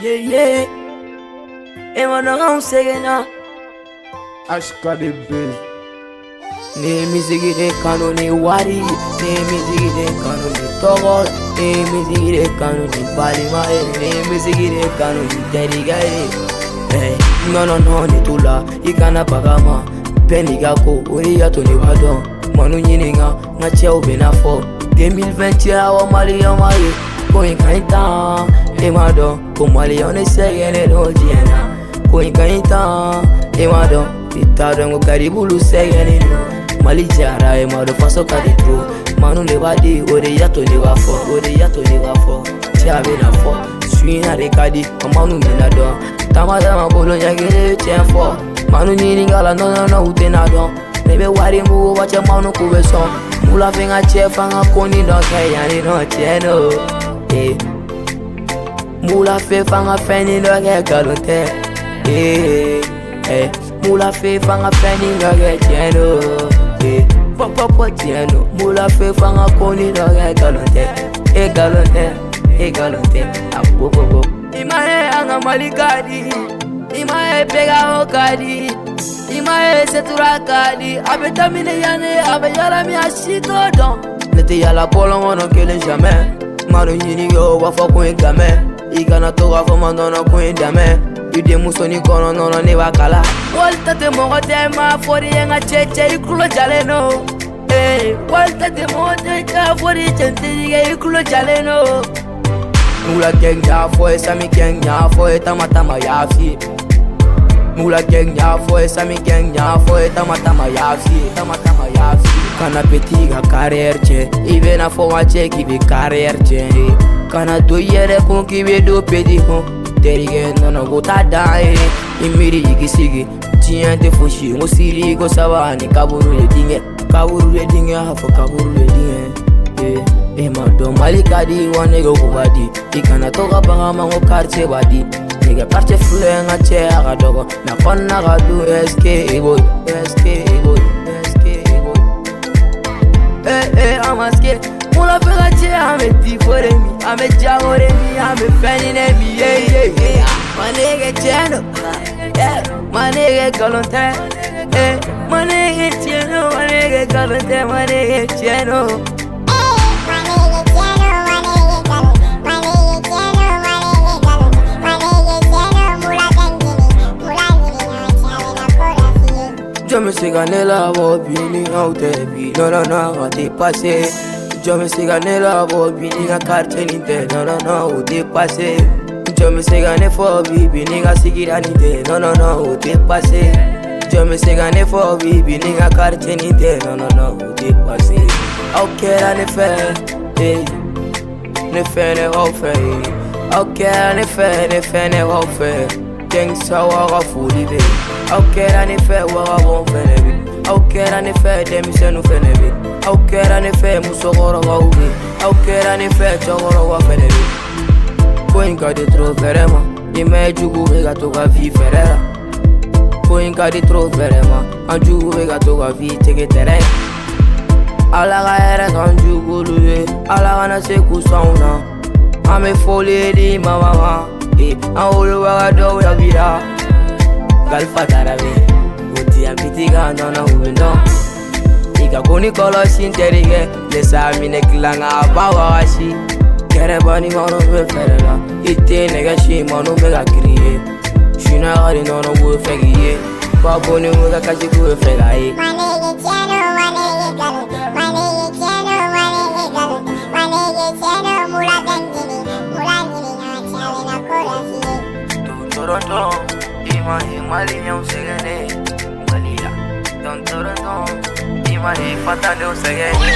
Yeah, yeah. Et mon nom c'est Gena. Ashka de Bill. Ne musique de canon ni wari. Ne musique de canon ni togo. Ne musique de canon ni balima. Ne musique de canon ni terigaye. Hey, non, ni tula. Ikana pagama. Penigako, Oria Tony Wadon. Manu Yininga, Nacheo Benafo. 2020 awa mali amari. Going kaita. Emado, Komali on the second and Ojiana. Going kaita. Emado, Pitado Caribulu second. Malijara, Emado Faso Caditro. Manu Levadi, Oria Tony Wafo, Oria Tony Wafo. Chavina for. Swina Recadi, Manu Minado. Tamadama Bologna get a for. Manu Ningala, no, Tenado. Maybe worry move watch a manu kubeso. Mula finger chef and a coni don't care, and no channel. Eh, Mula fe fanga fanny dog a galote. Mula fe fanga fanny dog a channel. Papa channel. Mula fe fanga coni dog a galote. Galote. Apopo. Imae anga malikadi. Imae pega okadi. Imae seturakadi. Abetamine yane. Abeyala mi ashito don. Nete yala polo mono kele jamais. Manu yini yo wafa kwen game. Ikana toga fo mandona kwen dame. Yude musoni kono nono ne wakala. Walta te mongo te ma fori yenga cheche ikulo jale no. Walta te mongo te ka fori chente dige ikulo jale no. Mula geng ya fo sami geng ya fo tama ya fi. Mula geng ya fo sami geng ya fo tama ya fi. Kana petiga carrière che. Ivena fo wache ki be carrière che. Kana do yere kon ki be do pedi kon. Terige nono go ta dai. Imiri yigi tiente foshi ngo siri go sabani kaburu le dinge hafo kaburu le dinge. Mado malikadi wane go kubadi. Ikana toga banga mango quartier badi. Nigga parte fluenga che aga dogo. Na konna ga du SK boy. Amaske, mula fega che ame ti for me, ame jagore mi, ame fanny me, yeah. My nigga cheno, my nigga galante, my nigga cheno, my nigga galante, my nigga cheno. Je me suis gagné la bobine au début, non, au dépassé. Je me suis gagné la bobine à quartier nité, non, au dépassé. Je me suis gagné for bibine à sigiranité, non, au dépassé. Je me suis gagné for bibine à quartier nité, non, au dépassé. Ok, là, ne fait, ne fait. Gang sawa fuli be. Aukera ne fe wa won fene be. Aukera ne fe demisenu fene be. Aukera ne fe musogoro wa ubi. Aukera ne fe chogoro wa fene be. Poinka de tro verema. Ime jugu vega toga vi ferera. Poinka de tro verema. Anjugu vega toga vi tege terrain. Alaga era kan jugu luye. Alaga na se kusauna. Ame folie di mama. Aulu wagado ya vida Galfa tarabe Uti ambitiga ndona uwendo Ika kuni kolo sinterige Lesa mine kilanga abawa washi Kere bani mano we ferela Ite nega shi mano mega kriye Shuna gari nono we fegiye Baboni mwega kashi kuwe fegaye Manege cheno mula gangini Toronto, Imali nyam segene, Malila. Toronto, Imali fatale segene.